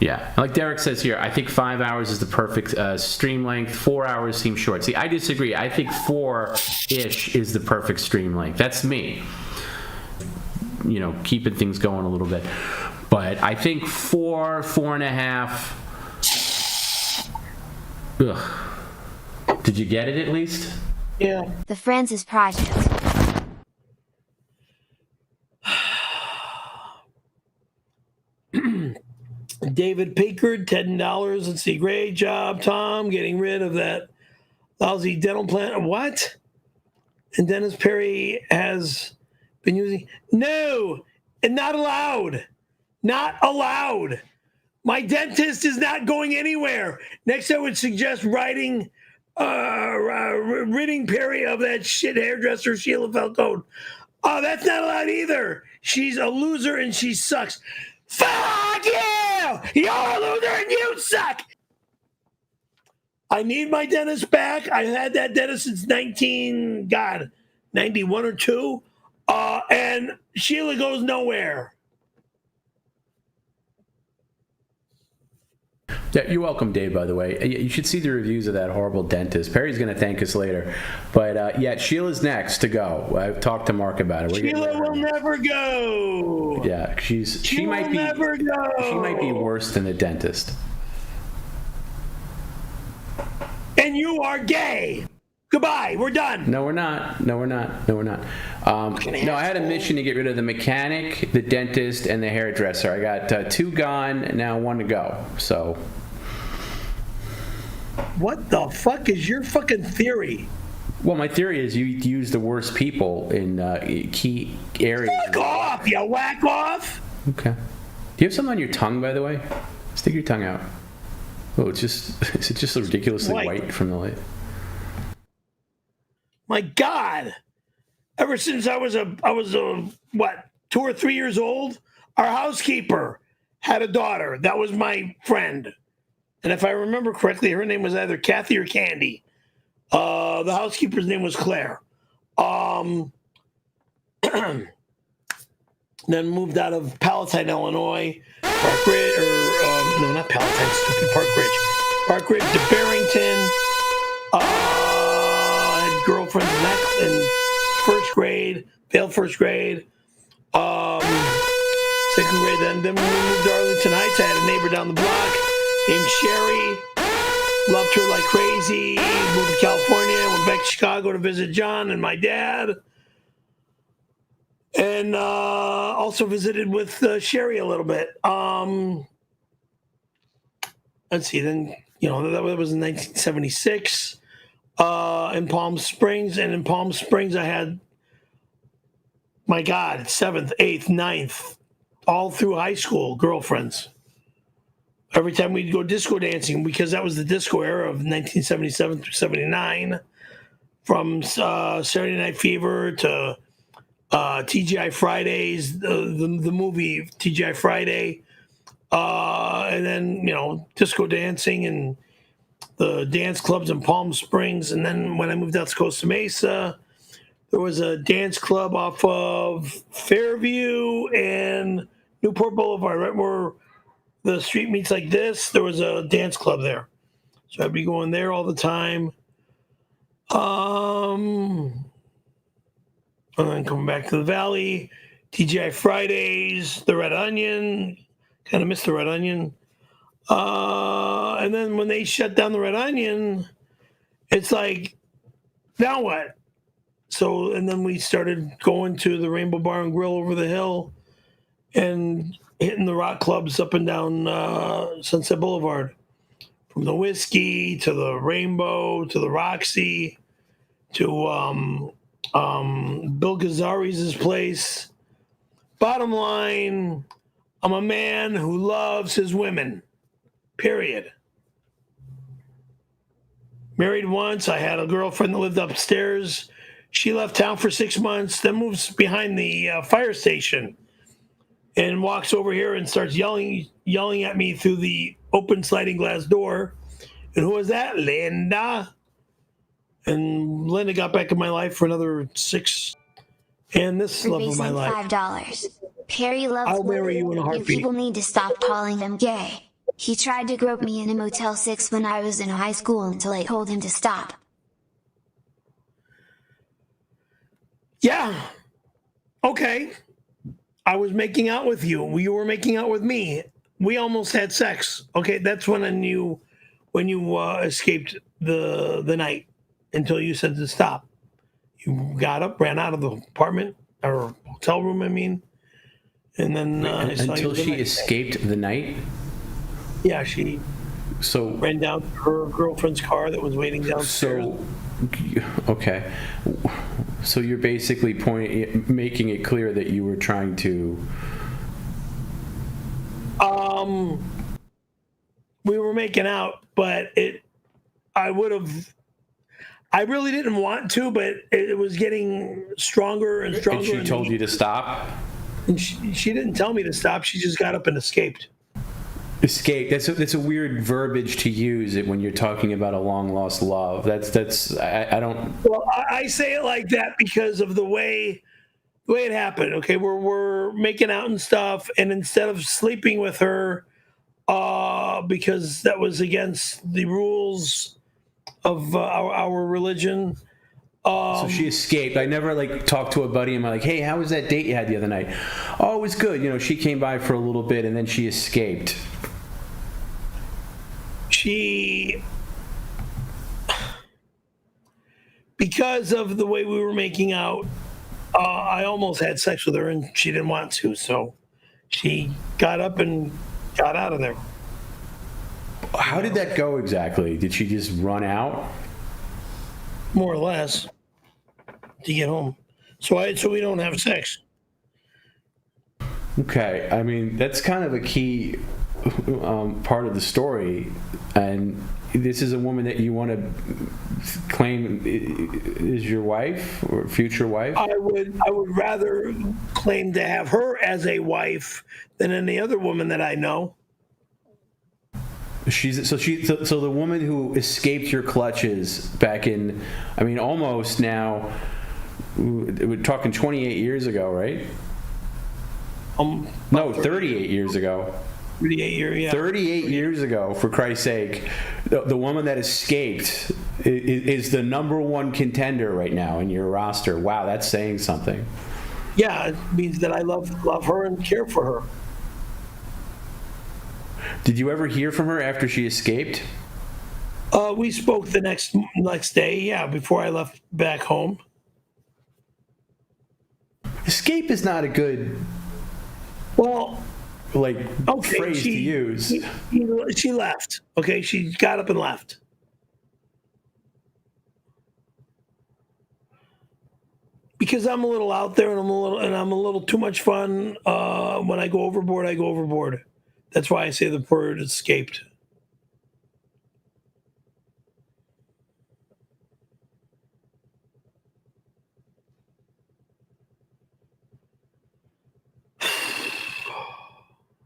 Yeah, like Derek says here, I think 5 hours is the perfect stream length. 4 hours seems short. See, I disagree. I think 4-ish is the perfect stream length. That's me. You know, keeping things going a little bit. But I think 4.5. Ugh. Did you get it at least? Yeah. The Francis Project. David Pickard, $10. Let's see. Great job, Tom, getting rid of that lousy dental plan. What? And Dennis Perry has been using. No, and not allowed. Not allowed. My dentist is not going anywhere. Next, I would suggest ridding Perry of that shit hairdresser, Sheila Falcone. Oh, that's not allowed either. She's a loser and she sucks. Fuck you! You're a loser and you suck! I need my dentist back. I've had that dentist since 91 or 2. And Sheila goes nowhere. Yeah, you're welcome, Dave, by the way. You should see the reviews of that horrible dentist. Perry's going to thank us later. But, yeah, Sheila's next to go. I've talked to Mark about it. Sheila will never go. Yeah, she might never go. She might be worse than the dentist. And you are gay. Goodbye. We're done. No, we're not. No, I had a mission to get rid of the mechanic, the dentist, and the hairdresser. I got 2 gone, now 1 to go. So... What the fuck is your fucking theory? Well, my theory is you use the worst people in key areas. Fuck off, you whack off! Okay. Do you have something on your tongue, by the way? Stick your tongue out. Oh, is it just ridiculously white from the light? My God. Ever since I was 2 or 3 years old, our housekeeper had a daughter. That was my friend. And if I remember correctly, her name was either Kathy or Candy. The housekeeper's name was Claire. Then moved out of Palatine, Illinois. Park Ridge, no, not Palatine, stupid Park Ridge. Park Ridge to Barrington. Had girlfriends in first grade, failed first grade. Second grade, then we moved to Arlington Heights. I had a neighbor down the block named Sherry. Loved her like crazy. Moved to California. Went back to Chicago to visit John and my dad. And also visited with Sherry a little bit. Let's see. Then, that was in 1976 in Palm Springs. And in Palm Springs, I had, my God, 7th, 8th, 9th, all through high school, girlfriends. Every time we'd go disco dancing, because that was the disco era of 1977 through 79, from Saturday Night Fever to TGI Fridays, the movie TGI Friday, and then, disco dancing and the dance clubs in Palm Springs. And then when I moved out to Costa Mesa, there was a dance club off of Fairview and Newport Boulevard, right where the street meets like this. There was a dance club there. So I'd be going there all the time. And then coming back to the Valley, TGI Fridays, the Red Onion. Kind of missed the Red Onion. And then when they shut down the Red Onion, it's like, now what? So, and then we started going to the Rainbow Bar and Grill over the hill and hitting the rock clubs up and down Sunset Boulevard. From the Whiskey to the Rainbow to the Roxy to Bill Gazzari's place. Bottom line, I'm a man who loves his women, period. Married once. I had a girlfriend that lived upstairs. She left town for 6 months, then moves behind the fire station and walks over here and starts yelling at me through the open sliding glass door. And who was that? Linda. And Linda got back in my life for another 6. And this is love of my life. $5. Perry loves I'll marry you in a you. heartbeat. People need to stop calling them gay. He tried to grope me in a Motel 6 when I was in high school until I told him to stop. Yeah. Okay. I was making out with you. You were making out with me. We almost had sex. Okay, that's when I knew when you escaped the night until you said to stop. You got up, ran out of the apartment or hotel room, I mean, and then I saw Until you she escaped the night? Yeah, she So ran down to her girlfriend's car that was waiting downstairs. Okay. So you're basically making it clear that you were trying to. We were making out, but I really didn't want to, but it was getting stronger and stronger. And she told you to stop? And she didn't tell me to stop. She just got up and escaped. Escape. That's a weird verbiage to use it when you're talking about a long lost love. I don't. Well, I say it like that because of the way it happened. Okay, we're making out and stuff, and instead of sleeping with her, because that was against the rules of our religion. So she escaped. I never talked to a buddy and I'm like, hey, how was that date you had the other night? Oh, it was good. She came by for a little bit and then she escaped. Because of the way we were making out, I almost had sex with her and she didn't want to, so she got up and got out of there. How did that go exactly? Did she just run out? More or less, to get home. So we don't have sex. Okay, I mean that's kind of a key part of the story, and this is a woman that you want to claim is your wife or future wife. I would rather claim to have her as a wife than any other woman that I know. So the woman who escaped your clutches back in, I mean, almost now. We're talking 28 years ago, right? No, 38 years ago. 38 years, yeah. 38 years ago, for Christ's sake, the woman that escaped is the number one contender right now in your roster. Wow, that's saying something. Yeah, it means that I love her and care for her. Did you ever hear from her after she escaped? We spoke the next day, yeah, before I left back home. Escape is not a good, phrase to use. She left. Okay, she got up and left. Because I'm a little out there and I'm a little too much fun. When I go overboard, I go overboard. That's why I say the word escaped.